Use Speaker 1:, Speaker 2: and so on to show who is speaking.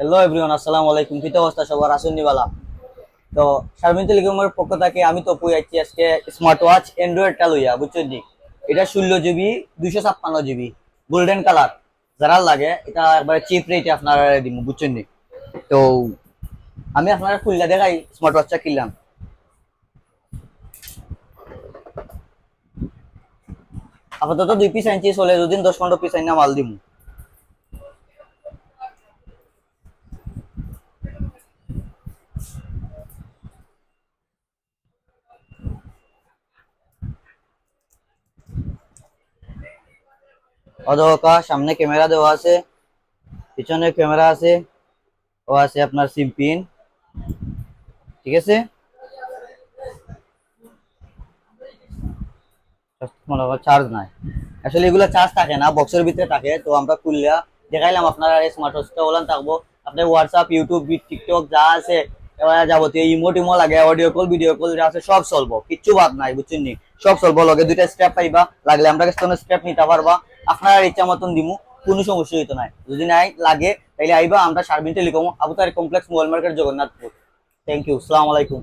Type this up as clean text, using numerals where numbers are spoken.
Speaker 1: Hello everyone, আসসালামু আলাইকুম। কি অবস্থা সবার? আসুন নিবালা। তো শারমিন টেলিকমের পক্ষ থেকে আমি তো পুই আছি আজকে স্মার্ট ওয়াচ অ্যান্ড্রয়েডটা লইয়া, বুঝছেন নি? এটা 16 জিবি, 256 জিবি, গোল্ডেন কালার। যারা লাগে এটা একবারে চিপ রেটে আপনারা দিব, বুঝছেন নি? তো আমি আপনারা খুললা দেখাই স্মার্ট ওয়াচটা কিনলাম। আপাতত 2 পিস আনছি, চলে দুদিন 10-15 পিস আইনা মাল দিব। অদকা সামনে ক্যামেরা দেওয়া আছে, পিছনে ক্যামেরা আছে, ও আছে আপনার সিম পিন, ঠিক আছে। মনে হয় চার্জ নাই, আসলে এগুলা চার্জ থাকে না, বক্সের ভিতরে থাকে। তো আমরা খুললা দেখাইলাম আপনারা এই স্মার্ট ওয়াচটা ওলান থাকবো। আপনার হোয়াটসঅ্যাপ, ইউটিউব, টিকটক যা আছে, এবার যাবতীয় ইমো টিমো লাগে, অডিও কল, ভিডিও কল যা আছে সব চলবো, কিচ্ছু বাদ নাই, বুঝছেন নি? সব চলবো। লগে দুইটা স্টেপ পাইবা, লাগলে আমরা কাছে স্টেপ নিতে পারবা। আপনার ইচ্ছা মতন দিমু, কোনো সমস্যা হইতো নাই। যদি নাই লাগে তাইলে আইবা, আমরা service telecom, Abu Tarek complex, mobile market, Jagannathpur. Thank you, সালাম আলাইকুম।